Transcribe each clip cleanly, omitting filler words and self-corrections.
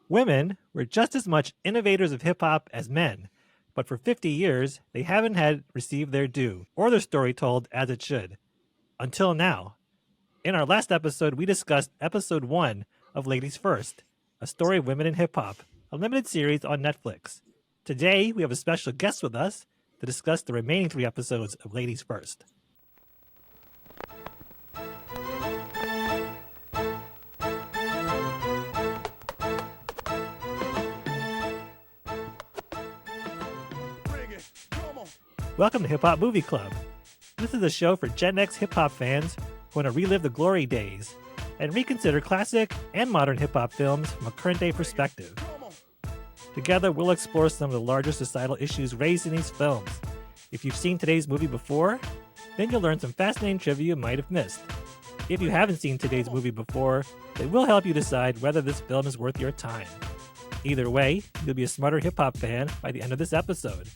Women were just as much innovators of hip hop as men, but for 50 years, they haven't had received their due or their story told as it should. Until now. In our last episode, we discussed episode 1 of Ladies First, a story of women in hip hop, a limited series on Netflix. Today, we have a special guest with us to discuss the remaining 3 episodes of Ladies First. Welcome to Hip Hop Movie Club. This is a show for Gen X hip hop fans who want to relive the glory days and reconsider classic and modern hip hop films from a current day perspective. Together, we'll explore some of the larger societal issues raised in these films. If you've seen today's movie before, then you'll learn some fascinating trivia you might have missed. If you haven't seen today's movie before, it will help you decide whether this film is worth your time. Either way, you'll be a smarter hip hop fan by the end of this episode.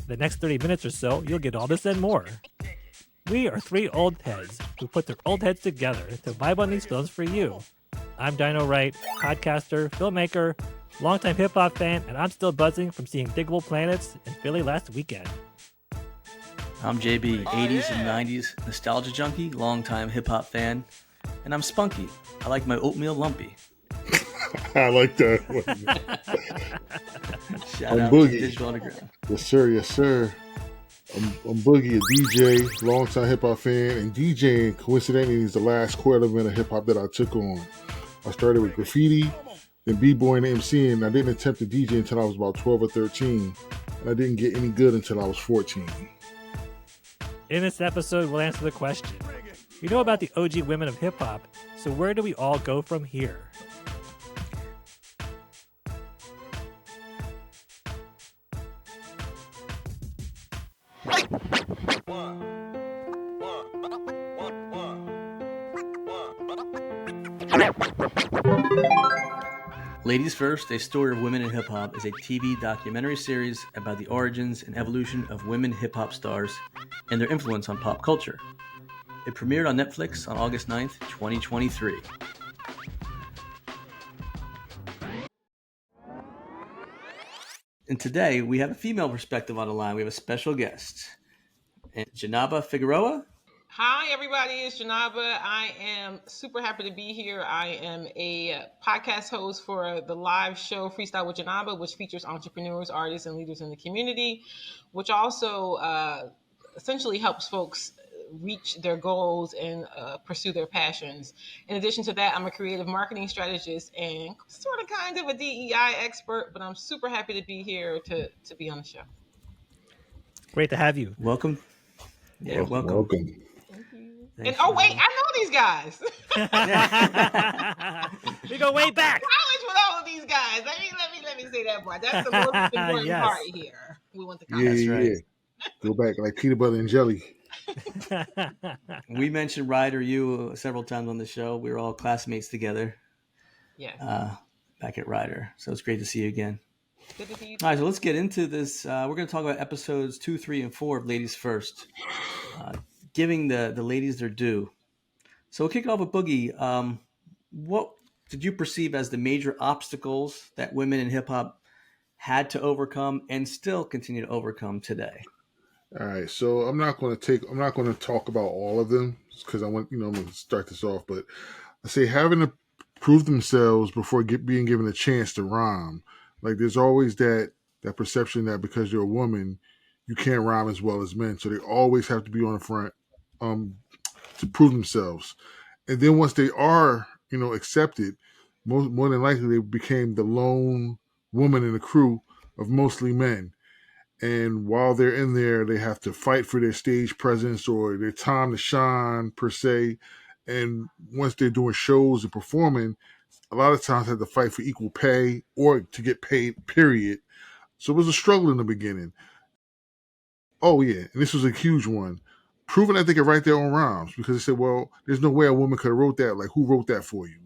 The next 30 minutes or so, you'll get all this and more. We are 3 old heads who put their old heads together to vibe on these films for you. I'm Dino Wright, podcaster, filmmaker, longtime hip-hop fan, and I'm still buzzing from seeing Diggable Planets in Philly last weekend. I'm JB, 80s and 90s nostalgia junkie, longtime hip-hop fan, and I'm spunky. I like my oatmeal lumpy. I like that. Shout I'm out Boogie. to Digital Underground. Yes, sir. Yes, sir. I'm Boogie, a DJ, longtime hip hop fan, and DJing. Coincidentally, is the last core element of hip hop that I took on. I started with graffiti, then b-boying and MCing. I didn't attempt to DJ until I was about 12 or 13, and I didn't get any good until I was 14. In this episode, we'll answer the question. We know about the OG women of hip hop, so where do we all go from here? Ladies First, A Story of Women in Hip Hop is a TV documentary series about the origins and evolution of women hip hop stars and their influence on pop culture. It premiered on Netflix on August 9th, 2023. And today, we have a female perspective on the line. We have a special guest, Djenaba Figueroa. Hi, everybody. It's Djenaba. I am super happy to be here. I am a podcast host for the live show Freestyle with Djenaba, which features entrepreneurs, artists, and leaders in the community, which also essentially helps folks reach their goals and pursue their passions. In addition to that, I'm a creative marketing strategist and sort of kind of a DEI expert, but I'm super happy to be here to be on the show. Great to have you. Welcome. Yeah, welcome. And oh wait, I know these guys. We go way back. College with all of these guys. Let me say that part. That's the most important Yes. part here. We went to college. Yeah, That's right. yeah. Go back like peanut butter and jelly. We mentioned Ryder, you several times on the show. We were all classmates together. Yeah. Back at Ryder. So it's great to see you again. Good to see you. All right, so let's get into this. We're going to talk about episodes 2, 3, and 4 of Ladies First, giving the ladies their due. So we'll kick it off with Boogie. What did you perceive as the major obstacles that women in hip hop had to overcome and still continue to overcome today? All right, so I'm not going to talk about all of them because I'm going to start this off. But I say having to prove themselves before being given a chance to rhyme. Like there's always that perception that because you're a woman, you can't rhyme as well as men. So they always have to be on the front to prove themselves. And then once they are, accepted, more than likely they became the lone woman in the crew of mostly men. And while they're in there, they have to fight for their stage presence or their time to shine, per se. And once they're doing shows and performing, a lot of times they have to fight for equal pay or to get paid, period. So it was a struggle in the beginning. Oh, yeah. And this was a huge one. Proving that they could write their own rhymes because they said, well, there's no way a woman could have wrote that. Like, who wrote that for you?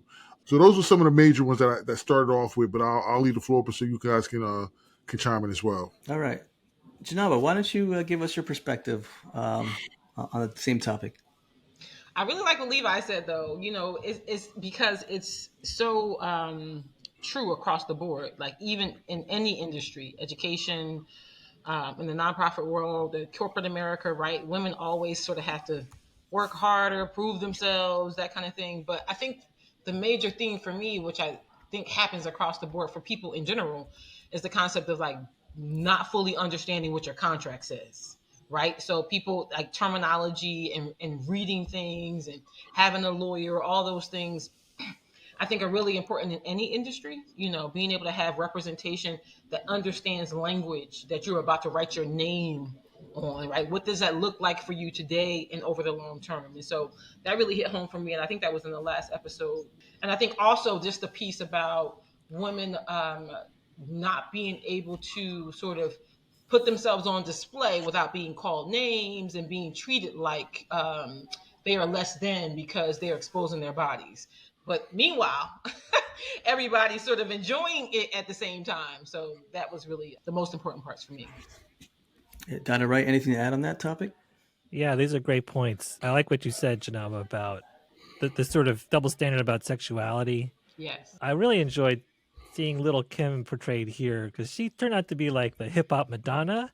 So those were some of the major ones that started off with, but I'll leave the floor open so you guys can chime in as well. All right. Djenaba, why don't you give us your perspective on the same topic? I really like what Levi said, though. It's because it's so true across the board. Like even in any industry, education, in the nonprofit world, the corporate America, right? Women always sort of have to work harder, prove themselves, that kind of thing. But I think the major theme for me, which I think happens across the board for people in general, is the concept of like not fully understanding what your contract says. Right. So people like terminology and reading things and having a lawyer, all those things I think are really important in any industry, being able to have representation that understands language that you're about to write your name on, right? What does that look like for you today and over the long term? And so that really hit home for me. And I think that was in the last episode. And I think also just the piece about women not being able to sort of put themselves on display without being called names and being treated like they are less than because they're exposing their bodies. But meanwhile, everybody's sort of enjoying it at the same time. So that was really the most important parts for me. Donna Wright, anything to add on that topic? Yeah, these are great points. I like what you said, Djenaba, about the sort of double standard about sexuality. Yes. I really enjoyed seeing Little Kim portrayed here because she turned out to be like the hip hop Madonna.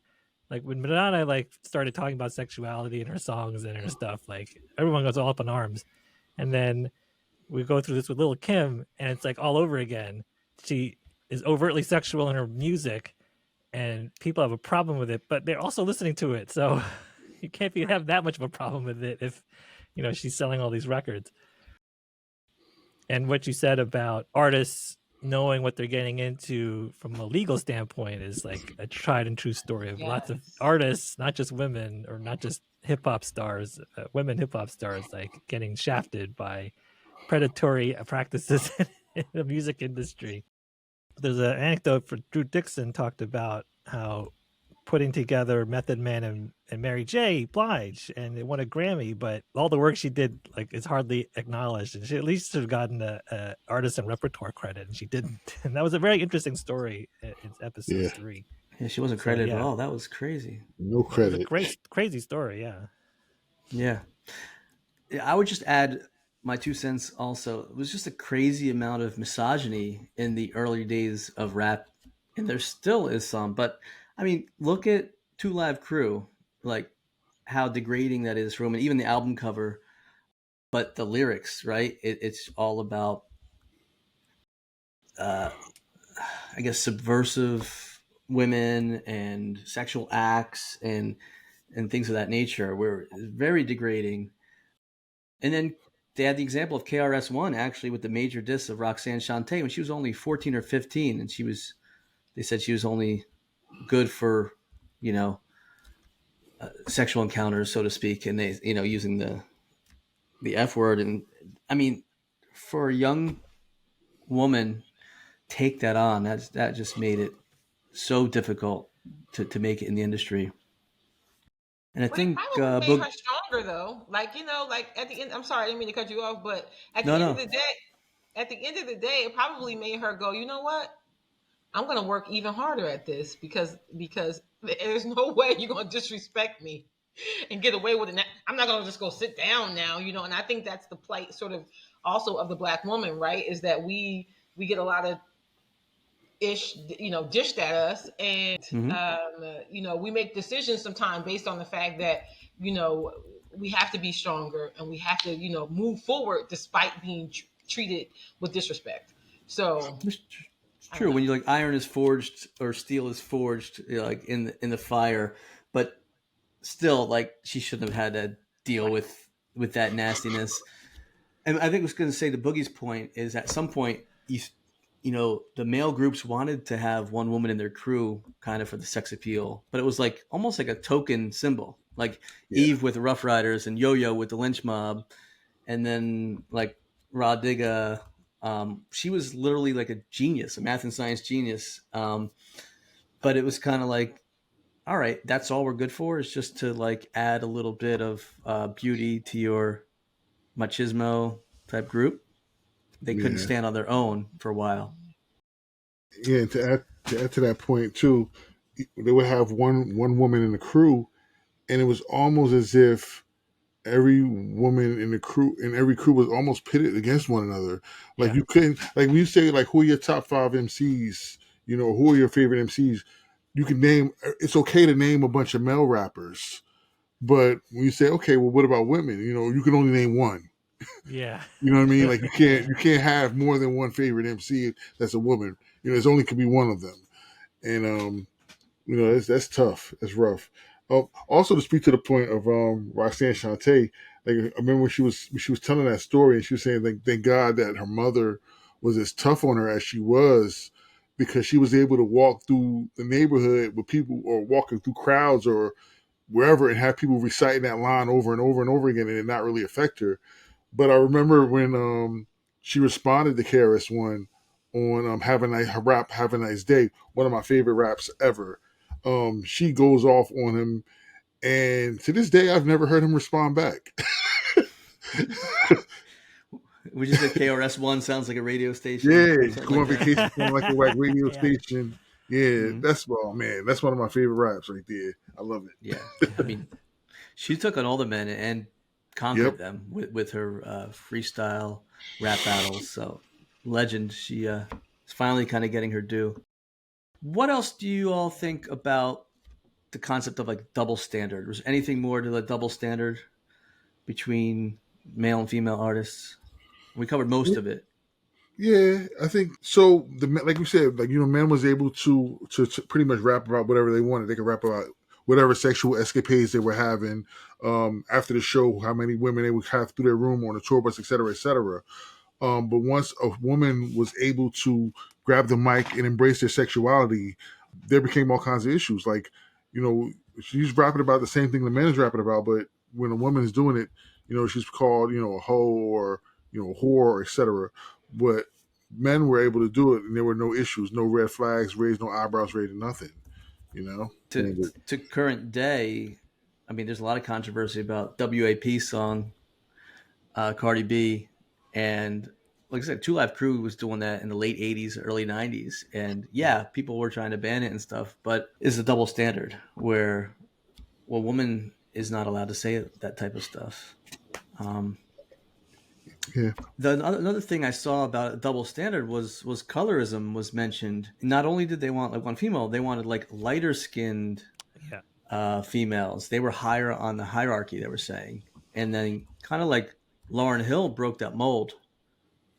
Like when Madonna like started talking about sexuality in her songs and her stuff, like everyone goes all up in arms. And then we go through this with Little Kim, and it's like all over again. She is overtly sexual in her music, and people have a problem with it, but they're also listening to it. So you can't have that much of a problem with it if she's selling all these records. And what you said about artists knowing what they're getting into from a legal standpoint is like a tried and true story of lots of artists, not just women or not just hip hop stars, women hip hop stars, like getting shafted by predatory practices in the music industry. There's an anecdote for Drew Dixon talked about how putting together Method Man and Mary J. Blige, and it won a Grammy, but all the work she did like is hardly acknowledged, and she at least should have gotten a artist and repertoire credit, and she didn't. And that was a very interesting story in episode 3. Yeah, she wasn't credited at all. That was crazy. No credit. It was a crazy story. Yeah. I would just add my 2 cents also. It was just a crazy amount of misogyny in the early days of rap, and there still is some. But I mean, look at Two Live Crew, like how degrading that is for women, even the album cover. But the lyrics, right? It's all about, I guess, subversive women and sexual acts and things of that nature, where it's very degrading. And then they had the example of KRS-One actually with the major diss of Roxanne Shante when she was only 14 or 15, and they said she was only good for, sexual encounters, so to speak, and they, using the F word. And I mean, for a young woman, take that on. That just made it so difficult to make it in the industry. And I think probably made her stronger though. Like, like at the end, I'm sorry, I didn't mean to cut you off, but at the end of the day, it probably made her go, you know what? I'm going to work even harder at this because there's no way you're going to disrespect me and get away with it. I'm not going to just go sit down now, and I think that's the plight sort of also of the Black woman, right? Is that we get a lot of dished at us, and we make decisions sometimes based on the fact that we have to be stronger and we have to move forward despite being treated with disrespect. So it's true when you like iron is forged or steel is forged like in the fire, but still like she shouldn't have had to deal with that nastiness. And I think I was going to say the Boogie's point is at some point the male groups wanted to have one woman in their crew kind of for the sex appeal, but it was like almost like a token symbol, like Eve with the Rough Riders and Yo-Yo with the Lynch Mob. And then like Rah Digga, she was literally like a genius, a math and science genius. But it was kind of like, all right, that's all we're good for is just to like add a little bit of beauty to your machismo type group. They couldn't stand on their own for a while. Yeah, and to add to that point too, they would have one woman in the crew, and it was almost as if every woman in the crew in every crew was almost pitted against one another. Like Yeah. you couldn't like when you say like who are your top five MCs, who are your favorite MCs, you can name it's okay to name a bunch of male rappers. But when you say, okay, well what about women? You can only name one. Yeah. You know what I mean? Like Yeah. you can't have more than one favorite MC that's a woman. There's only could be one of them. And that's tough. That's rough. Also, to speak to the point of Roxanne Shante, like I remember when she was telling that story, and she was saying, like, thank God that her mother was as tough on her as she was, because she was able to walk through the neighborhood with people, or walking through crowds or wherever, and have people reciting that line over and over and over again, and it not really affect her. But I remember when she responded to KRS One on "Have a Nice" her rap "Have a Nice Day," one of my favorite raps ever. She goes off on him, and to this day, I've never heard him respond back. We just said KRS-One sounds like a radio station Yeah, or something go like on that. vacation on like a whack radio Yeah. station. Yeah, Mhm. that's man, that's one of my favorite raps right there. I love it. Yeah, I mean, she took on all the men and Yep. conquered them with her freestyle rap battles. So, legend. She is finally kind of getting her due. What else do you all think about the concept of like double standard? Was anything more to the double standard between male and female artists? We covered most of it. Yeah, I think so. Like you said, like men was able to pretty much rap about whatever they wanted. They could rap about whatever sexual escapades they were having after the show, how many women they would have through their room on the tour bus, et cetera, et cetera. But once a woman was able to grab the mic and embrace their sexuality, there became all kinds of issues. Like, she's rapping about the same thing the man is rapping about, but when a woman is doing it, she's called, a hoe, or, a whore, or etc. But men were able to do it, and there were no issues, no red flags raised, no eyebrows raised, nothing. You know. To current day, I mean, there's a lot of controversy about WAP song, Cardi B, and like I said, Two Live Crew was doing that in the late '80s, early '90s, and yeah, people were trying to ban it and stuff. But it's a double standard where a woman is not allowed to say that type of stuff. Um, Yeah. another thing I saw about a double standard was colorism was mentioned. Not only did they want like one female, they wanted like lighter skinned Yeah. females. They were higher on the hierarchy. They were saying, and then kind of like Lauryn Hill broke that mold.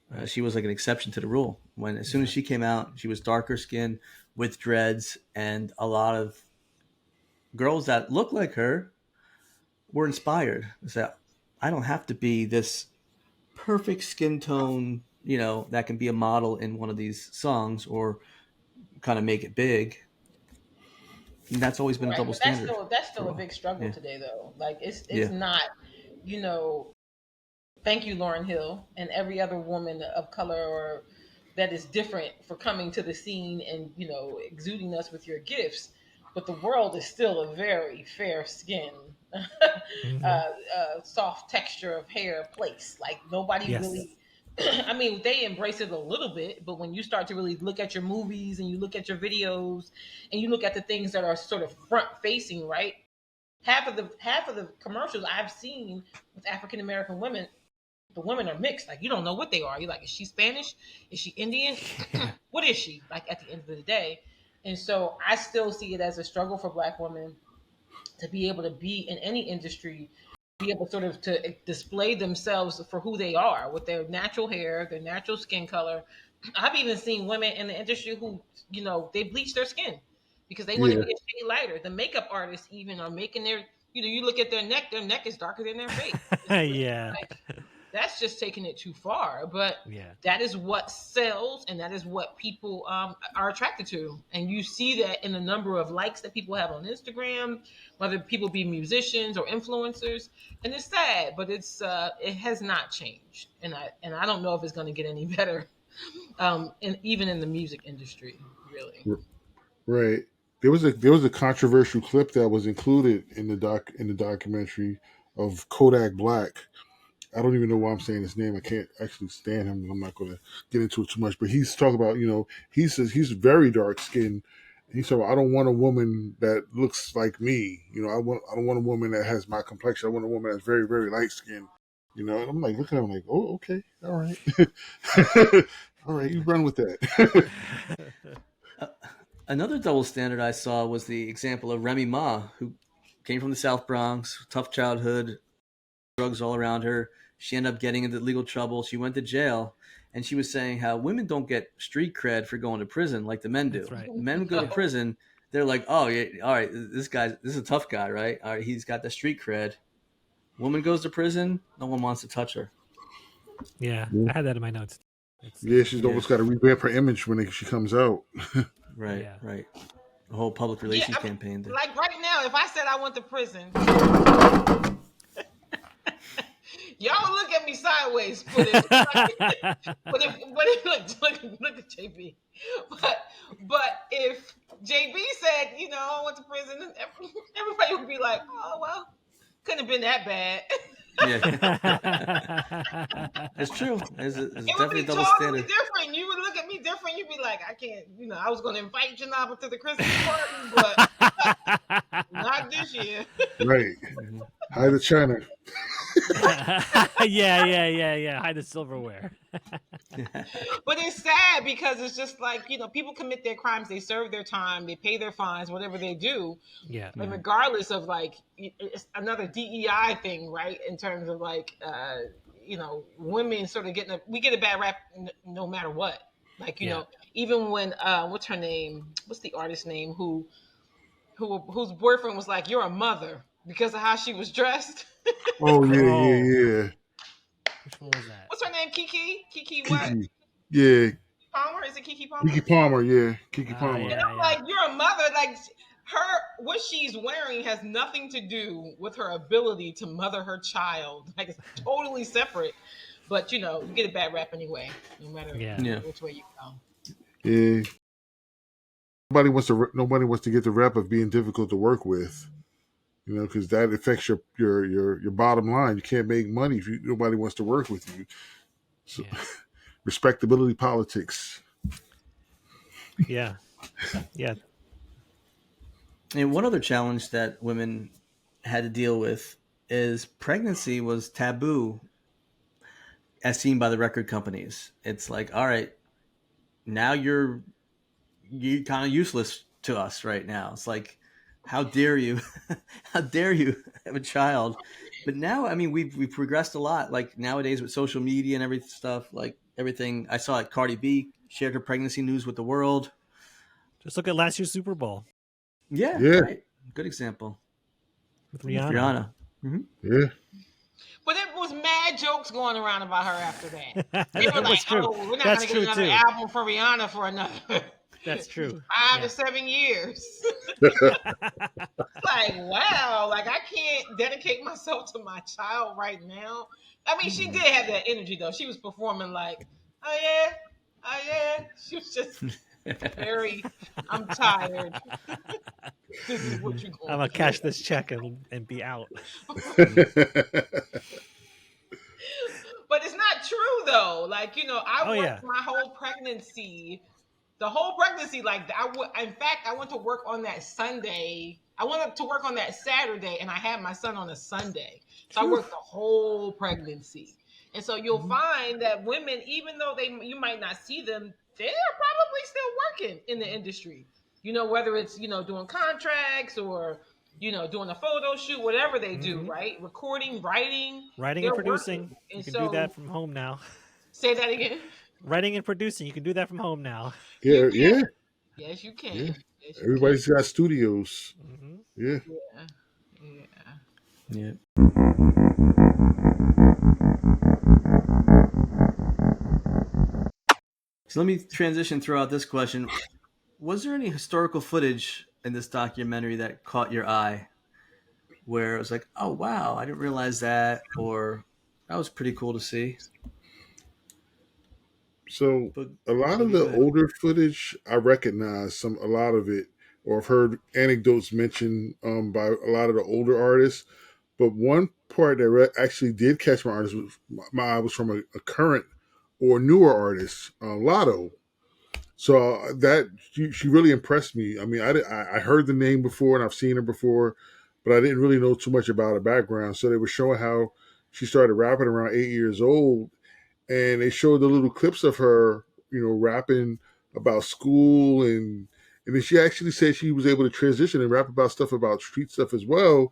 Right. She was like an exception to the rule. When as soon as she came out, she was darker skinned with dreads, and a lot of girls that looked like her were inspired. So I don't have to be this perfect skin tone, that can be a model in one of these songs or kind of make it big. And that's always been a Right, double but that's standard still that's for still a a while. big struggle Yeah. today, though. Like it's Yeah. not, you know. Thank you, Lauren Hill, and every other woman of color or that is different for coming to the scene and exuding us with your gifts. But the world is still a very fair skin, Hmm. soft texture of hair place. Like nobody Yes. really. I mean, they embrace it a little bit, but when you start to really look at your movies and you look at your videos and you look at the things that are sort of front facing, right? Half of the commercials I've seen with African American women, the women are mixed. Like you don't know what they are. You're like, is she Spanish? Is she Indian? Yeah. What is she? Like at the end of the day. And so I still see it as a struggle for Black women to be able to be in any industry, be able sort of to display themselves for who they are with their natural hair, their natural skin color. I've even seen women in the industry who, they bleach their skin because they want to Yeah. be a shade lighter. The makeup artists even are making you look at their neck is darker than their face. It's really Yeah. like that's just taking it too far. But Yeah. that is what sells, and that is what people are attracted to. And you see that in the number of likes that people have on Instagram, whether people be musicians or influencers. And it's sad, but it has not changed, and I don't know if it's going to get any better. And even in the music industry, really. Right. There was a controversial clip that was included in the documentary of Kodak Black. I don't even know why I'm saying his name. I can't actually stand him. I'm not going to get into it too much. But he's talking about, he says he's very dark skinned, He said, well, I don't want a woman that looks like me. I don't want a woman that has my complexion. I want a woman that's very, very light skinned. And I'm like looking at him like, oh, okay, all right. All right, you run with that. Uh, Another double standard I saw was the example of Remy Ma, who came from the South Bronx, tough childhood, drugs all around her. She ended up getting into legal trouble. She went to jail, and she was saying how women don't get street cred for going to prison like the men do. That's right. The men go to prison, they're like, oh yeah, all right, this is a tough guy, right? All right, he's got the street cred. Woman goes to prison, no one wants to touch her. Yeah, I had that in my notes. She's almost got to revamp her image when she comes out. Right, Yeah. right. The whole public relations I mean, campaign. like right now, if I said I went to prison, y'all would look at me sideways. But if look at JB. But if JB said, I went to prison, everybody would be like, oh well, couldn't have been that bad. Yeah, it's true. It's It would definitely be a double totally standard. different. You would look at me different. You'd be like, I can't, I was going to invite Djenaba to the Christmas party, but not this year. Right. Hi to China. yeah. Hide the silverware. But it's sad because it's just like, people commit their crimes, they serve their time, they pay their fines, whatever they do. Yeah. And regardless of like, it's another DEI thing, right? In terms of like, women sort of we get a bad rap no matter what. Like, even when, what's her name? What's the artist's name whose boyfriend was like, you're a mother because of how she was dressed. Oh, yeah. Which one was that? What's her name? Kiki what? Kiki. Yeah. Palmer? Is it Kiki Palmer? Kiki Palmer, yeah. Kiki Palmer. And I'm like, you're a mother. Like, what she's wearing has nothing to do with her ability to mother her child. Like, it's totally separate. But, you get a bad rap anyway, no matter which way you go. Yeah. Nobody wants to get the rep of being difficult to work with, because that affects your bottom line. You can't make money if nobody wants to work with you. So, respectability politics. Yeah. And one other challenge that women had to deal with is pregnancy was taboo as seen by the record companies. It's like, all right, now you're kind of useless to us right now. It's like, how dare you? How dare you have a child? But now, I mean, we've progressed a lot. Like nowadays with social media and everything. I saw Cardi B shared her pregnancy news with the world. Just look at last year's Super Bowl. Yeah. Right. Good example. With Rihanna. Mm-hmm. Yeah. But it was mad jokes going around about her after that. They were like, true. oh, we're not going to get another album for Rihanna for another That's true. 5 to 7 years. Like, wow, like I can't dedicate myself to my child right now. I mean, she did have that energy though. She was performing like, oh yeah. She was just very, I'm tired. This is what you're going I'm going to cash this check and be out. But it's not true though. Like, I worked my whole pregnancy. The whole pregnancy, like in fact, I went to work on that Sunday. I went to work on that Saturday, and I had my son on a Sunday. So I worked the whole pregnancy. And so you'll find that women, even though you might not see them, they're probably still working in the industry. Whether it's doing contracts or doing a photo shoot, whatever they do, right? Recording, writing and producing. You can do that from home now. Say that again. Writing and producing, you can do that from home now. Yeah. Yes, you can. Yeah. Yes, Everybody's got studios. Mm-hmm. Yeah. So let me transition throughout this question. Was there any historical footage in this documentary that caught your eye where it was like, oh, wow, I didn't realize that, or that was pretty cool to see? So a lot of the older footage, I recognize a lot of it, or I've heard anecdotes mentioned by a lot of the older artists. But one part that actually did catch my eye was from a current or newer artist, Lotto. So that she really impressed me. I mean, I heard the name before and I've seen her before, but I didn't really know too much about her background. So they were showing how she started rapping around 8 years old, and they showed the little clips of her, rapping about school, and then she actually said she was able to transition and rap about stuff about street stuff as well,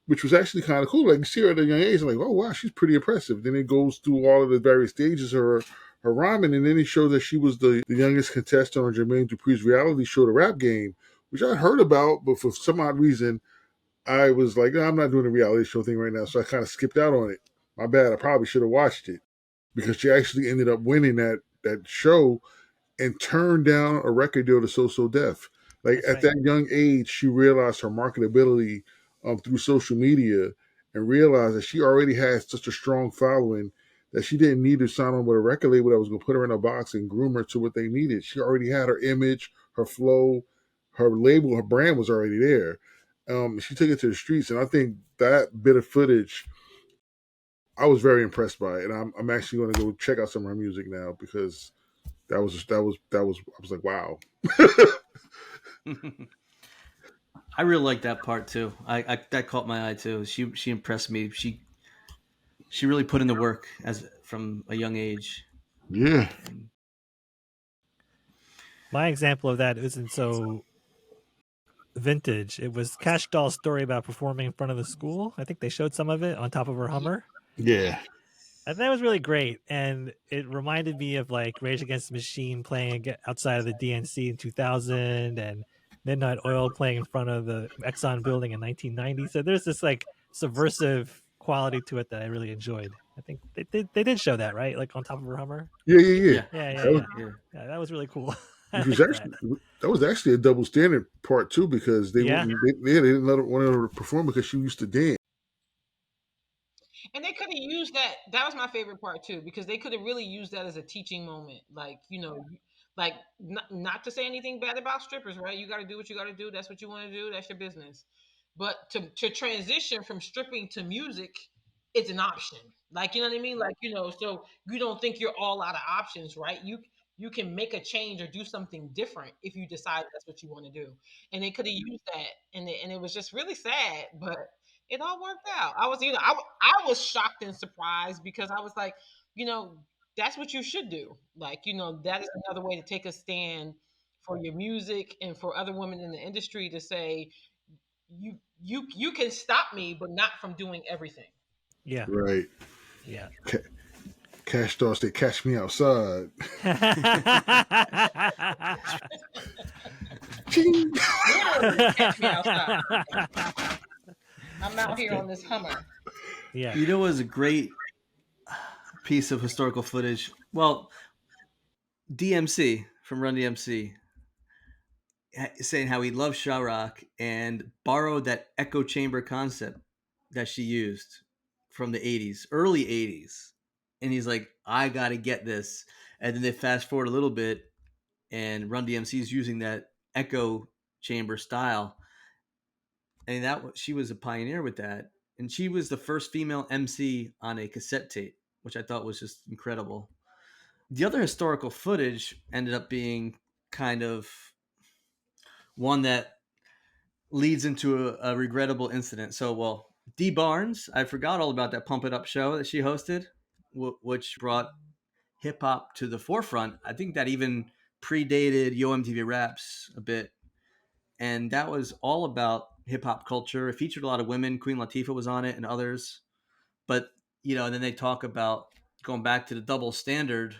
which was actually kind of cool. Like you see her at a young age, I'm like, oh wow, she's pretty impressive. Then it goes through all of the various stages of her rhyming, and then it showed that she was the youngest contestant on Jermaine Dupri's reality show, The Rap Game, which I'd heard about, but for some odd reason, I was like, I'm not doing a reality show thing right now, so I kind of skipped out on it. My bad. I probably should have watched it because she actually ended up winning that show and turned down a record deal to So Def. Like That's at right. that young age, she realized her marketability through social media and realized that she already had such a strong following that she didn't need to sign on with a record label that was going to put her in a box and groom her to what they needed. She already had her image, her flow, her label, her brand was already there. She took it to the streets, and I think that bit of footage, I was very impressed by it, and I'm actually going to go check out some of her music now because that was I was like, wow. I really like that part too. I that caught my eye too. She impressed me. She really put in the work as from a young age. Yeah, And My example of that isn't so vintage. It was Cash Doll's story about performing in front of the school. I think they showed some of it on top of her Hummer. yeah, And that was really great. And it reminded me of like Rage Against the Machine playing outside of the DNC in 2000 and Midnight Oil playing in front of the Exxon building in 1990. So there's this like subversive quality to it that I really enjoyed. I think they did show that, right? Like on top of her Hummer. yeah, yeah, yeah. yeah, Yeah, yeah, That was, yeah. yeah. Yeah, that was really cool. I which was like that. actually that was actually a double standard part too because they Yeah. wouldn't they didn't let her want her to perform because she used to dance. And they could have used that. That was my favorite part too, because they could have really used that as a teaching moment. Like, like not to say anything bad about strippers, right? You got to do what you got to do. That's what you want to do. That's your business. But to transition from stripping to music, it's an option. Like, you know what I mean? Like, so you don't think you're all out of options, right? You can make a change or do something different if you decide that's what you want to do. And they could have used that, and it was just really sad, but it all worked out. I was, I was shocked and surprised because I was like, you know, that's what you should do. Like, that is another way to take a stand for your music and for other women in the industry to say, you can stop me, but not from doing everything. Yeah. Right. Yeah. Cash stars they catch me outside. Ching. Literally, catch me outside. I'm out That's here good. on this Hummer. Yeah. You know, it was a great piece of historical footage. Well, DMC from Run DMC saying how he loved Chirac and borrowed that echo chamber concept that she used from the 80s, early 80s. And he's like, I got to get this. And then they fast forward a little bit, and Run DMC is using that echo chamber style. And she was a pioneer with that. And she was the first female MC on a cassette tape, which I thought was just incredible. The other historical footage ended up being kind of one that leads into a regrettable incident. So, well, Dee Barnes, I forgot all about that Pump It Up show that she hosted, which brought hip hop to the forefront. I think that even predated Yo MTV Raps a bit. And that was all about hip hop culture. It featured a lot of women. Queen Latifah was on it and others. But, then they talk about going back to the double standard,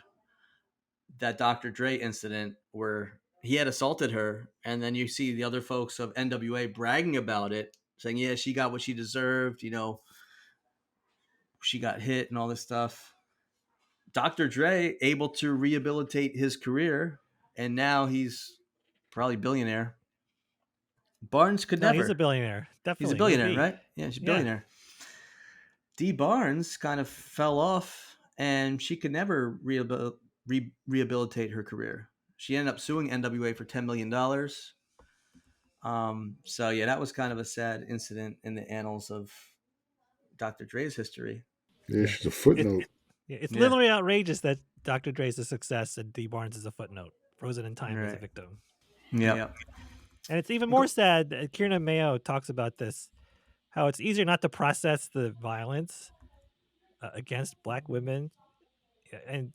that Dr. Dre incident where he had assaulted her, and then you see the other folks of NWA bragging about it, saying, yeah, she got what she deserved, she got hit and all this stuff. Dr. Dre able to rehabilitate his career, and now he's probably billionaire. Barnes could No, he's a never. billionaire. He's a Definitely would billionaire, be. right? Yeah, she's a Yeah. billionaire. Dee Barnes kind of fell off, and she could never rehabilitate her career. She ended up suing NWA for $10 million. So yeah, that was kind of a sad incident in the annals of Dr. Dre's history. Yeah, Yeah. she's a It, footnote. it's Yeah. literally outrageous that Dr. Dre's a success and D Barnes is a footnote. frozen in time as a Right. victim. Yeah. And it's even more sad that Kierna Mayo talks about this, how it's easier not to process the violence against Black women. And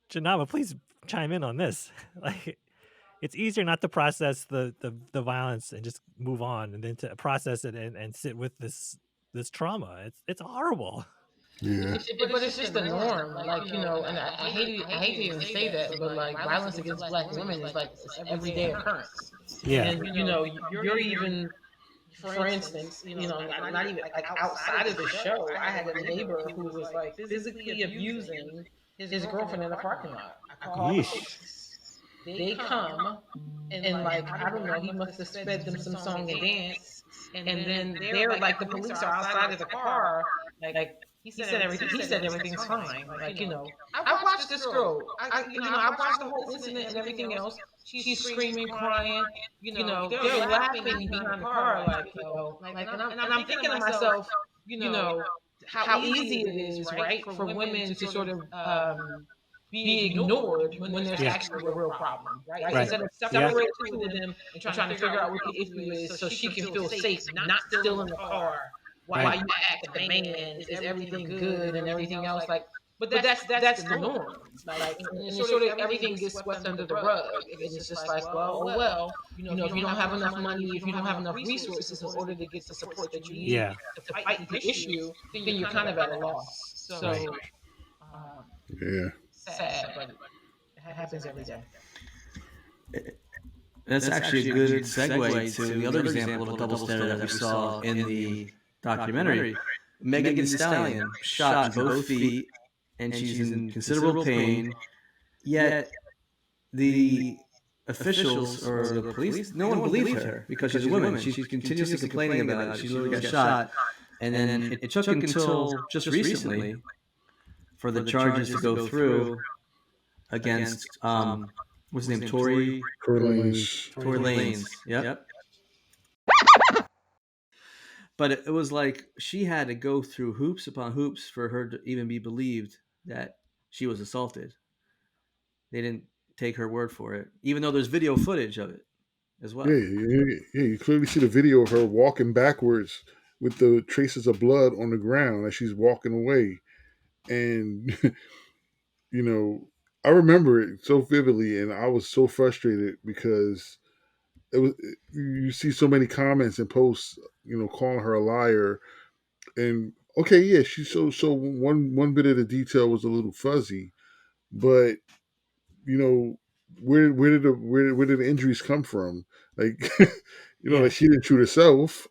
Djenaba, please chime in on this. Like, it's easier not to process the violence and just move on, and then to process it and sit with this trauma. It's horrible. Yeah. But it's just the norm, like and I hate to even say that, but like violence against Black women is like it's everyday occurrence. Yeah. And you're even, for instance, not even like outside of the show, I had a neighbor who was like physically abusing his girlfriend in the parking lot. I called the police. They come and like I don't know, he must have sped them some song and dance, and then they're like the police are outside of the car, like he said everything's fine. Like, I watched this girl. I watched the whole incident and everything else. She's screaming, crying. They're laughing behind the car, and I'm thinking to myself, how easy it is, right, for women to sort of be ignored when there's actually a real problem, right? Instead of separating two of them and trying to figure out what the issue is, so she can feel safe, not still in the car while you act the man. Is everything good and everything else? Like, but that's the norm. Like, and sort of everything gets swept under the rug, and it's just like, well, oh well. If you don't have enough money, if you don't have enough resources in order to get the support that you need to fight the issue, then you're kind of at a loss. So, Yeah. sad, but it happens every day. That's actually a good segue to the other example of a double standard that we saw in the documentary. Megan Thee Stallion shot in both feet, and she's in considerable pain. Yet the officials or the police, no one believed her because she's a woman. She's continuously complaining about it. She literally got shot, and then it took until just recently for the charges to go through against what's his name, Tory Lanez. Yep. But it was like she had to go through hoops upon hoops for her to even be believed that she was assaulted. They didn't take her word for it, even though there's video footage of it as well. Yeah. You clearly see the video of her walking backwards with the traces of blood on the ground as she's walking away, and I remember it so vividly, and I was so frustrated because it was. You see so many comments and posts, calling her a liar, and okay, yeah, she so one bit of the detail was a little fuzzy, but you know where did the injuries come from? Like like she didn't shoot herself.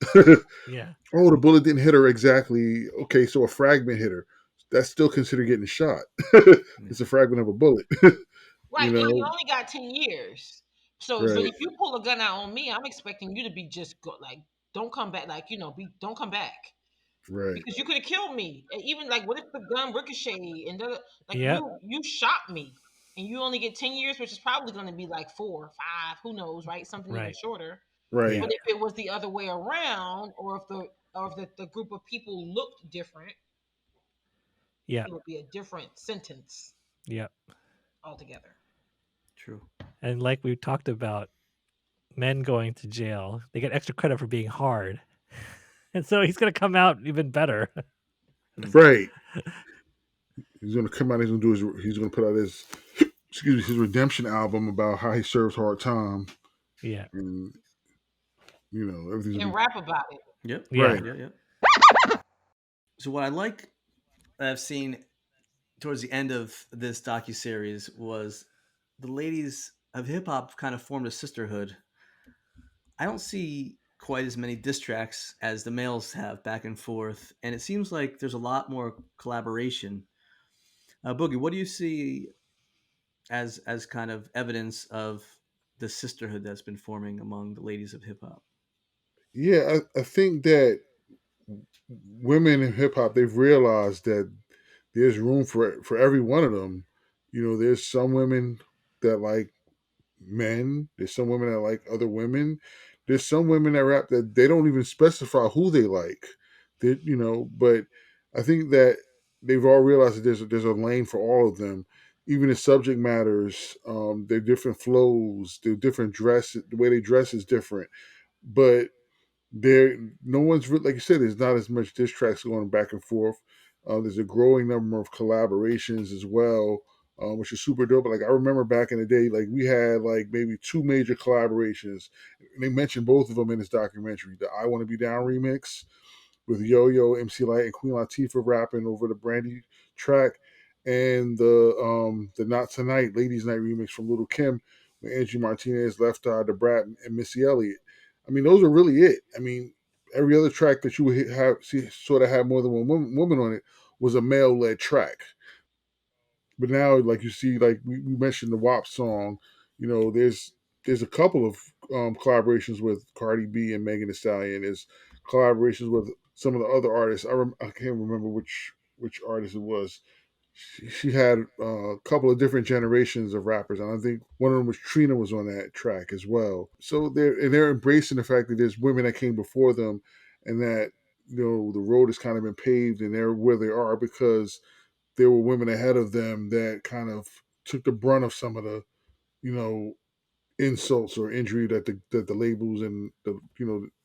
Yeah. Oh, the bullet didn't hit her exactly. Okay, so a fragment hit her. That's still considered getting shot. It's a fragment of a bullet. Right, and you only got 10 years. So, but Right. if you pull a gun out on me, I'm expecting you to be just like, don't come back, like, don't come back. Right. Because you could have killed me. And even like, what if the gun ricocheted and like Yep. you shot me, and you only get 10 years, which is probably going to be like 4 or 5, who knows, right? Something even shorter. Right. But if it was the other way around, or if the group of people looked different, it would be a different sentence. Yep. Altogether. True. And like we talked about, men going to jail, they get extra credit for being hard. And so he's going to come out even better. Right. He's going to come out. He's going to put out his his redemption album about how he serves hard time. Yeah. And everything's and rap about it. Yep. Right. Yeah. So what I like that I've seen towards the end of this docuseries was the ladies of hip hop kind of formed a sisterhood. I don't see quite as many diss tracks as the males have back and forth, and it seems like there's a lot more collaboration. Boogie, what do you see as kind of evidence of the sisterhood that's been forming among the ladies of hip hop? Yeah, I think that women in hip hop, they've realized that there's room for every one of them. There's some women that like men. There's some women that like other women. There's some women that rap that they don't even specify who they like. But I think that they've all realized that there's a lane for all of them. even the subject matters, their different flows, their different dress, the way they dress is different. But there, no one's like you said. There's not as much diss tracks going back and forth. There's a growing number of collaborations as well, which is super dope. Like I remember back in the day, like we had like maybe two major collaborations. And they mentioned both of them in this documentary: the "I Want to Be Down" remix with Yo Yo, MC Light, and Queen Latifah rapping over the Brandy track, and the "Not Tonight" Ladies Night remix from Little Kim with Angie Martinez, Left Eye, the Brat, and Missy Elliott. I mean, those are really it. I mean, every other track that you would have see, sort of had more than one woman on it was a male led track. But now, like you see, like we mentioned the WAP song, there's a couple of collaborations with Cardi B and Megan Thee Stallion. There's collaborations with some of the other artists. I can't remember which artist it was. She had a couple of different generations of rappers, and I think one of them was Trina was on that track as well. So they're embracing the fact that there's women that came before them, and that the road has kind of been paved, and they're where they are because there were women ahead of them that kind of took the brunt of some of the you know insults or injury that the labels and the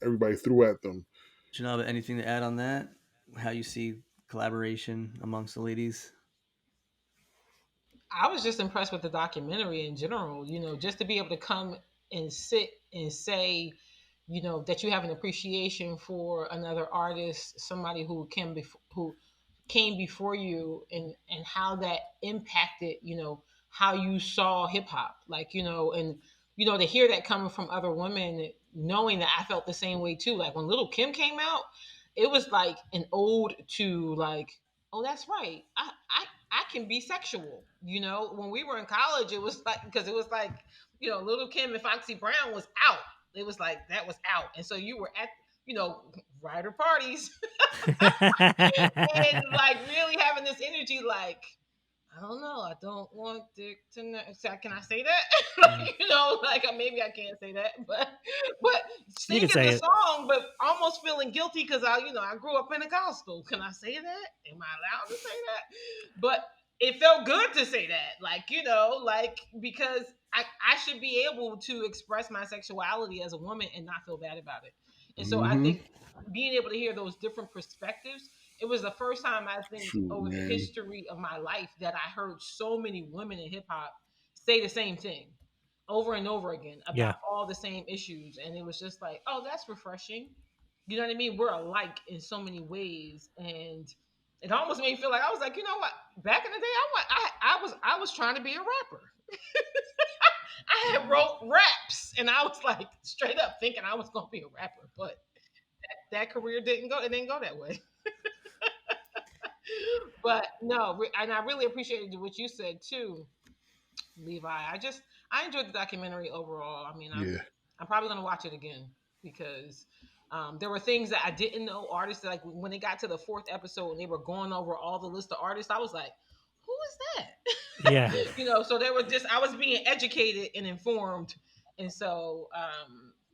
everybody threw at them. Janaba, anything to add on that? How you see collaboration amongst the ladies? I was just impressed with the documentary in general. Just to be able to come and sit and say, that you have an appreciation for another artist, somebody who came before you, and how that impacted, how you saw hip hop, like, and to hear that coming from other women, knowing that I felt the same way too. Like when Little Kim came out, it was like an ode to, like, oh, that's right. I can be sexual. When we were in college, it was like, because it was like, Little Kim and Foxy Brown was out. It was like that was out, and so you were at, writer parties, and like really having this energy, like, I don't know. I don't want dick to know. Can I say that? Like, like maybe I can't say that, but You singing can say the it. song, but almost feeling guilty because I grew up Pentecostal. Can I say that? Am I allowed to say that? But it felt good to say that, like, like, because I should be able to express my sexuality as a woman and not feel bad about it. And so I Mm-hmm. think being able to hear those different perspectives, it was the first time, I think, Shoot, over the man. history of my life, that I heard so many women in hip hop say the same thing over and over again Yeah. about all the same issues. And it was just like, oh, that's refreshing. You know what I mean? We're alike in so many ways. And it almost made me feel like, I was like, you know what? Back in the day, I was trying to be a rapper. I had wrote raps, and I was like straight up thinking I was gonna be a rapper, but that career didn't go. It didn't go that way. But no, and I really appreciated what you said too, Levi. I enjoyed the documentary overall. I mean, I'm Yeah. I'm probably gonna watch it again because there were things that I didn't know. Artists, like when they got to the fourth episode and they were going over all the list of artists, I was like, who is Yeah. that? So they were just, I was being educated and informed, and so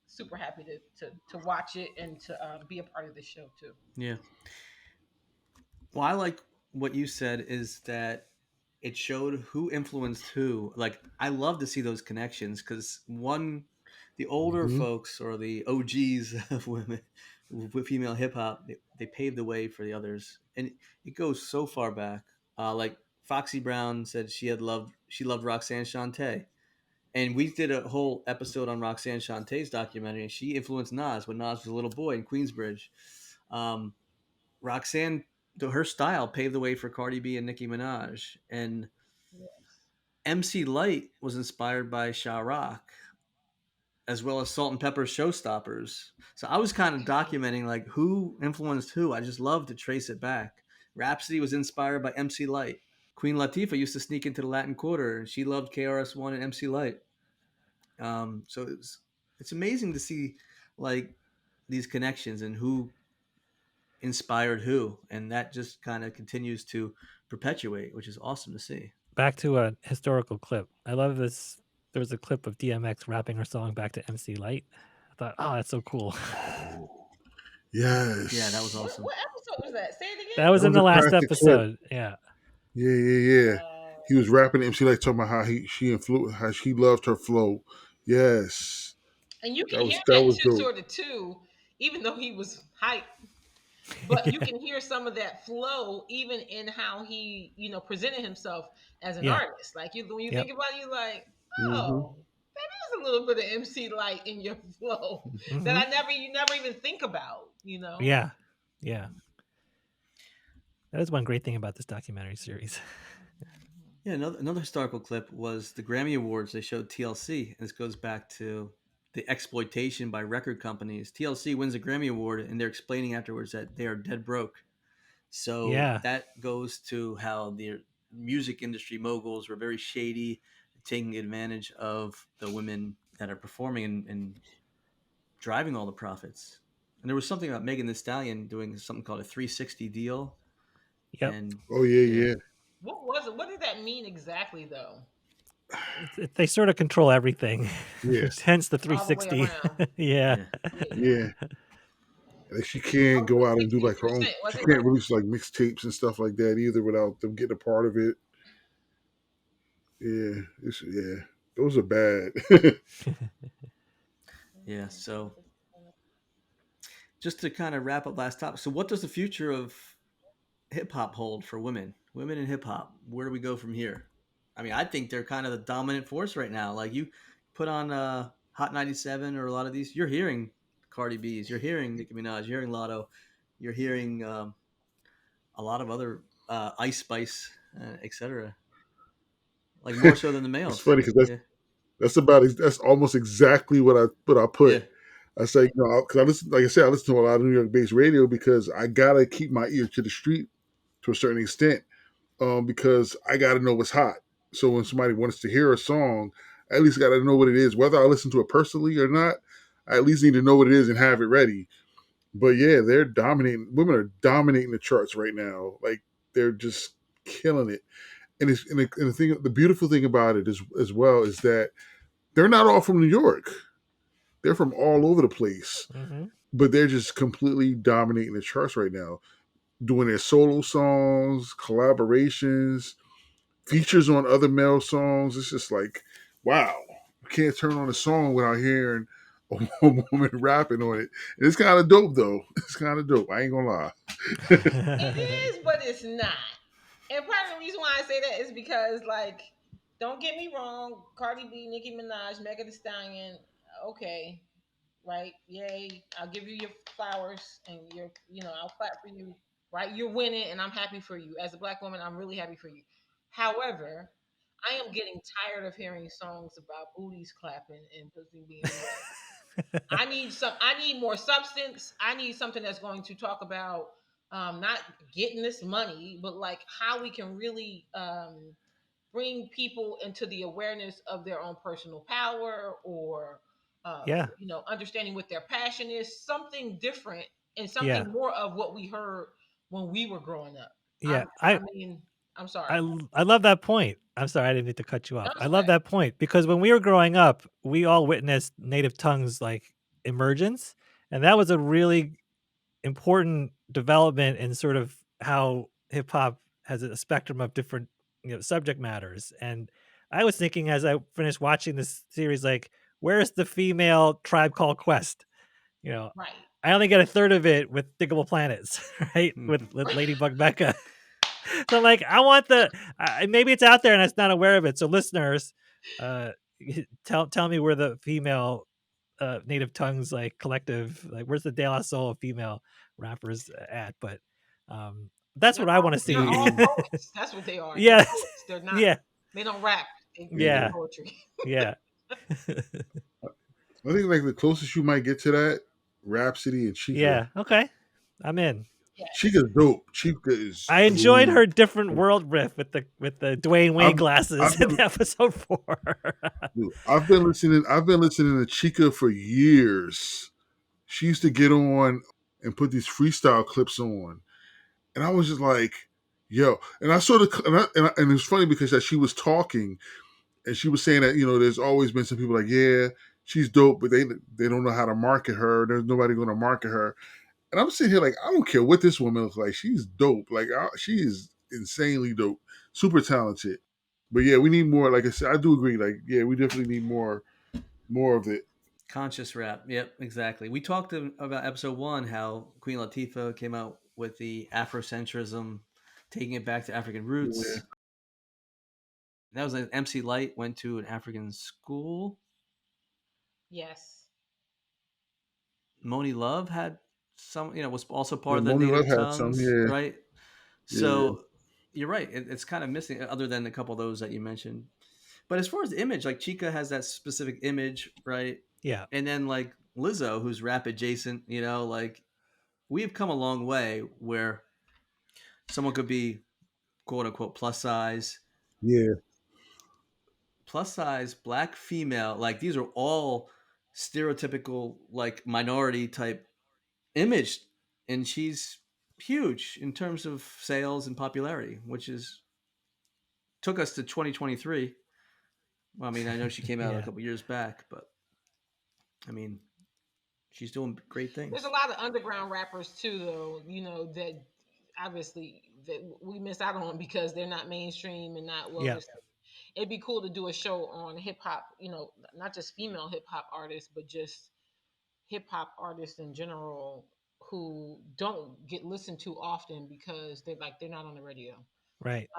super happy to watch it and to be a part of the show too. Yeah. Well, I like what you said is that it showed who influenced who. Like, I love to see those connections because the older Mm-hmm. folks or the OGs of women with female hip hop, they paved the way for the others, and it goes so far back. Like Foxy Brown said, she loved Roxanne Shante, and we did a whole episode on Roxanne Shante's documentary, and she influenced Nas when Nas was a little boy in Queensbridge. Um, Roxanne, her style paved the way for Cardi B and Nicki Minaj. And MC Light was inspired by Sha Rock, as well as Salt and Pepper's Showstoppers. So I was kind of documenting like who influenced who. I just love to trace it back. Rhapsody was inspired by MC Light. Queen Latifah used to sneak into the Latin Quarter, and she loved KRS-One and MC Light. So it's amazing to see like these connections and who inspired who, and that just kind of continues to perpetuate, which is awesome to see. Back to a historical clip. I love this. There was a clip of DMX rapping her song back to MC Light. I thought, oh, that's so cool. Oh, yes. Yeah, that was What awesome. what episode was that? Say it That again. was That in was the a last classic clip. episode. Yeah. Yeah, yeah, yeah. He was rapping MC Light talking about how she loved her flow. Yes, And you can that hear was that that was too, dope. sort of too, even though he was hype. But you can hear some of that flow even in how he, presented himself as an Yeah. artist. Like when you think Yep. about it, you're like, Hmm. oh, that is a little bit of MC Light in your flow that Hmm. you never even think about. Yeah. Yeah. That is one great thing about this documentary series. Yeah, another historical clip was the Grammy Awards. They showed TLC, and this goes back to the exploitation by record companies. TLC wins a Grammy Award, and they're explaining afterwards that they are dead broke. So Yeah. that goes to how the music industry moguls were very shady, taking advantage of the women that are performing and driving all the profits. And there was something about Megan Thee Stallion doing something called a 360 deal, Yep. and Oh yeah, yeah, yeah, What was it? What did that mean exactly, though? They sort of control everything. yeah, Hence the All the way 360. around. Yeah. yeah, Yeah. yeah. And she can't go out and do like her own. 60%. Was She it can't release like mixtapes and stuff like that either without them getting a part of it. Yeah, yeah. Those are bad. yeah. So just to kind of wrap up last topic. So what does the future of hip hop hold for women? Women in hip hop. Where do we go from here? I mean, I think they're kind of the dominant force right now. Like you put on Hot 97 or a lot of these, you're hearing Cardi B's, you're hearing Nicki Minaj, you're hearing Lotto, you're hearing a lot of other Ice Spice, etc. Like more so than the It's males. funny because Yeah, that's almost exactly what I put. yeah, I say, because I listen, like I said, I listen to a lot of New York based radio because I gotta keep my ear to the street to a certain extent, because I gotta know what's hot. So when somebody wants to hear a song, I at least gotta know what it is, whether I listen to it personally or not. I at least need to know what it is and have it ready. But yeah, they're dominating. Women are dominating the charts right now. Like they're just killing it. And the beautiful thing about it is as well is that they're not all from New York. They're from all over the place, Hmm. but they're just completely dominating the charts right now, doing their solo songs, collaborations, features on other male songs. It's just like, wow, you can't turn on a song without hearing a woman rapping on it. And it's kind of dope, though. It's kind of dope. I ain't gonna lie. It is, but it's not. And part of the reason why I say that is because, like, don't get me wrong, Cardi B, Nicki Minaj, Megan Thee Stallion, okay, right? Yay! I'll give you your flowers, and I'll clap for you, right? You're winning, and I'm happy for you. As a black woman, I'm really happy for you. However, I am getting tired of hearing songs about booties clapping and pussy being wet. I need more substance. I need something that's going to talk about not getting this money, but like how we can really bring people into the awareness of their own personal power, or Yeah. understanding what their passion is, something different and Yeah. something more of what we heard when we were growing up. Yeah. I mean, I'm sorry. I love that point. I'm sorry, I didn't mean to cut you off. That's I love okay. that point because when we were growing up, we all witnessed native tongues like emergence, and that was a really important development in sort of how hip hop has a spectrum of different subject matters. And I was thinking as I finished watching this series, like, where's the female Tribe Called Quest? You know, Right. I only get a third of it with Diggable Planets, right? With Mhm. Ladybug Becca. So I'm like, I want maybe it's out there and I'm not aware of it. So listeners, uh, tell me where the female native tongues like collective, like where's the De La Soul of female rappers at? But that's what I want to They're see. all Mm. poets. That's what they are. They're Yeah, poets. They're not. yeah, They don't rap. They do Yeah. yeah, poetry. yeah, I think like the closest you might get to that, Rhapsody and Chica. yeah. Okay, I'm in. Yeah. Chica's dope. Chica is I enjoyed dope. her different world riff with the Dwayne I've Wayne glasses I've in been episode 4. dude, I've been listening to Chica for years. She used to get on and put these freestyle clips on, and I was just like, "Yo!" And I sort of and it's funny because that she was talking and she was saying that there's always been some people like, "Yeah, she's dope," but they don't know how to market her. There's nobody going to market her. And I'm sitting here like, I don't care what this woman looks like. She's dope. Like she is insanely dope, super talented. But yeah, we need more. Like I said, I do agree. Like, yeah, we definitely need more of it. Conscious rap. Yep, exactly. We talked about episode 1 how Queen Latifah came out with the Afrocentrism, taking it back to African roots. Yeah. That was like MC Light went to an African school. Yes. Moni Love had some, was also part of the Moni Love native had some. tongues, Yeah. right? Yeah. So you're right. It's kind of missing, other than a couple of those that you mentioned. But as far as the image, like Chica has that specific image, right? Yeah. And then like Lizzo, who's rap adjacent, like we've come a long way where someone could be quote unquote plus size, Yeah. black female. Like these are all stereotypical, like minority type image. And she's huge in terms of sales and popularity, which is took us to 2023. Well, I mean, I know she came out a Yeah. couple years back, but I mean, she's doing great things. There's a lot of underground rappers too, though. That obviously that we miss out on because they're not mainstream and not well Yeah. received. It'd be cool to do a show on hip hop. Not just female hip hop artists, but just hip hop artists in general who don't get listened to often because they're not on the radio. Right.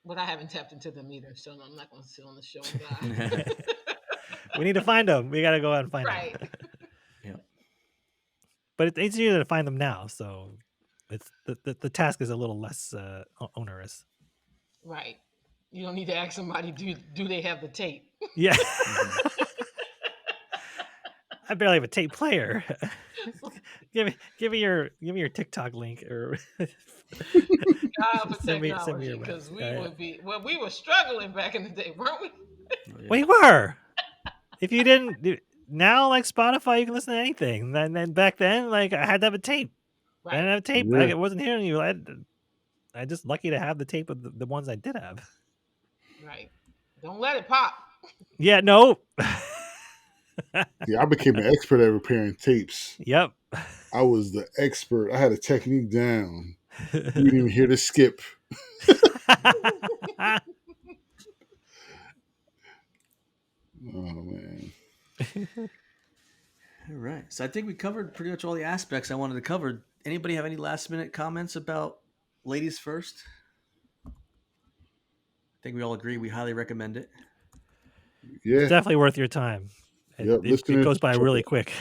But I haven't tapped into them either, so I'm not going to sit on the show and die. We need to find them. We got to go out and find Right. them. Yeah. But it's easier to find them now, so it's the task is a little less onerous. Right. You don't need to ask somebody, do they have the tape? Yeah. I barely have a tape player. give me your TikTok link or God for send me technology, your because website. we were struggling back in the day, weren't we? Oh, yeah. We were. If you didn't now, like Spotify, you can listen to anything. And then back then, like I had to have a tape. Right. I didn't have a tape. Yeah. I wasn't hearing you. I just lucky to have the tape of the ones I did have. Right. Don't let it pop. Yeah. No. Yeah, I became an expert at repairing tapes. Yep. I was the expert. I had a technique down. You didn't even hear the skip. Oh man. All right. So I think we covered pretty much all the aspects I wanted to cover. Anybody have any last minute comments about Ladies First? I think we all agree we highly recommend it. Yeah. It's definitely worth your time. Yep, It goes by really quick.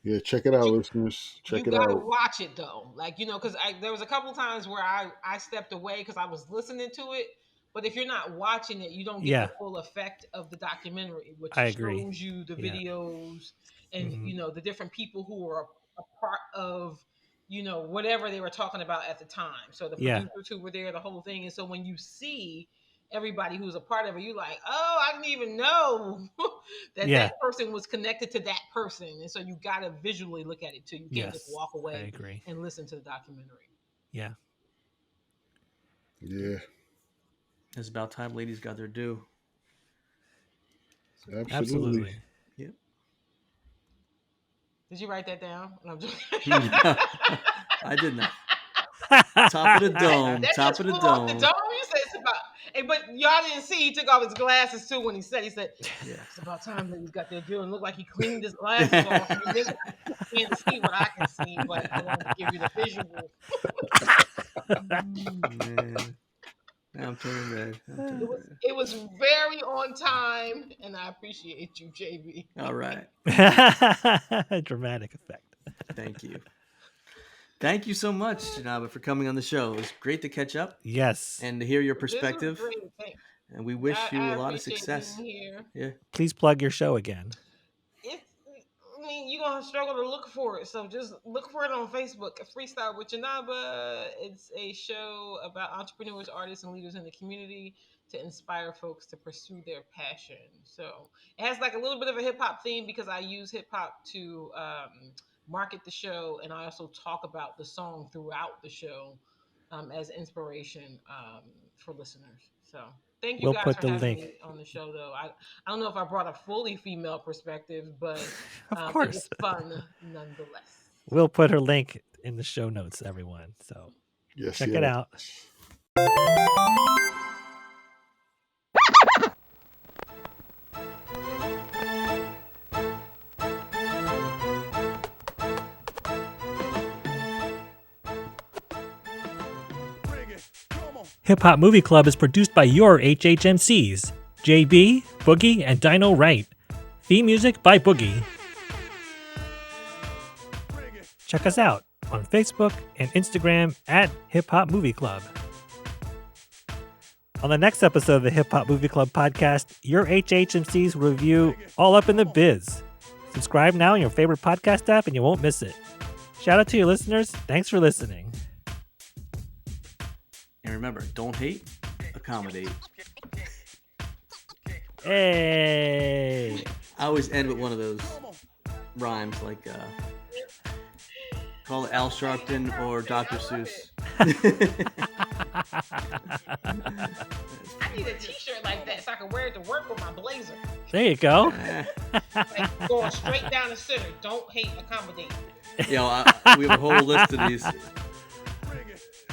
Yeah, check it out, listeners. Check it You gotta out. watch it though, because there was a couple times where I stepped away because I was listening to it. But if you're not watching it, you don't get the full effect of the documentary, which shows you the videos and the different people who were a part of whatever they were talking about at the time. So the producers who were there, the whole thing. And so when you see everybody who's a part of it, you're like, oh, I didn't even know that person was connected to that person. And so you got to visually look at it too. You can't just walk away and listen to the documentary. Yeah. Yeah. It's about time ladies got their due. Absolutely. Yep. Did you write that down? No, I'm joking. I did not. Top of the dome. Top of the dome. The dome. You said it's about. Hey, but y'all didn't see he took off his glasses too when he said, yeah. It's about time that he's got their due, and looked like he cleaned his glasses off. You can't see what I can see, but I wanted to give you the visual. Man. I'm turning red. It was very on time, and I appreciate you, JB. All right. Dramatic effect. Thank you. Thank you so much, Djenaba, for coming on the show. It was great to catch up. Yes. And to hear your perspective. This was great. Thanks. And we wish you a lot of success. Here. Yeah. Please plug your show again. You're going to struggle to look for it. So just look for it on Facebook. Freestyle with Djenaba. It's a show about entrepreneurs, artists, and leaders in the community to inspire folks to pursue their passion. So it has like a little bit of a hip hop theme because I use hip hop to market the show. And I also talk about the song throughout the show as inspiration for listeners. So thank you guys for having me on the show, though. I don't know if I brought a fully female perspective, but of course. It was fun nonetheless. We'll put her link in the show notes, everyone. So check it out. Hip Hop Movie Club is produced by your HHMCs, JB, Boogie, and Dino Wright. Theme music by Boogie. Check us out on Facebook and Instagram at Hip Hop Movie Club. On the next episode of the Hip Hop Movie Club podcast, your HHMCs will review All Up in the Biz. Subscribe now in your favorite podcast app and you won't miss it. Shout out to your listeners. Thanks for listening. And remember, don't hate, accommodate. Hey! I always end with one of those rhymes like call it Al Sharpton or Dr. Seuss. I need a t-shirt like that so I can wear it to work with my blazer. There you go. Like going straight down the center. Don't hate, accommodate. We have a whole list of these.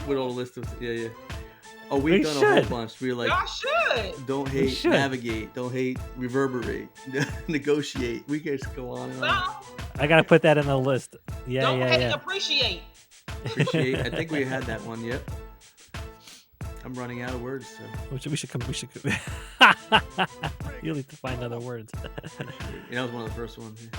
With all the list of yeah. Oh, we've done a whole bunch. We're like, y'all should. Don't hate, navigate. Don't hate, reverberate. Negotiate. We can just go on and on. I gotta put that in the list. Don't hate, appreciate. Appreciate. I think we had that one. Yep. I'm running out of words. So. We should come. You'll need to find other words. That was one of the first ones. Yeah.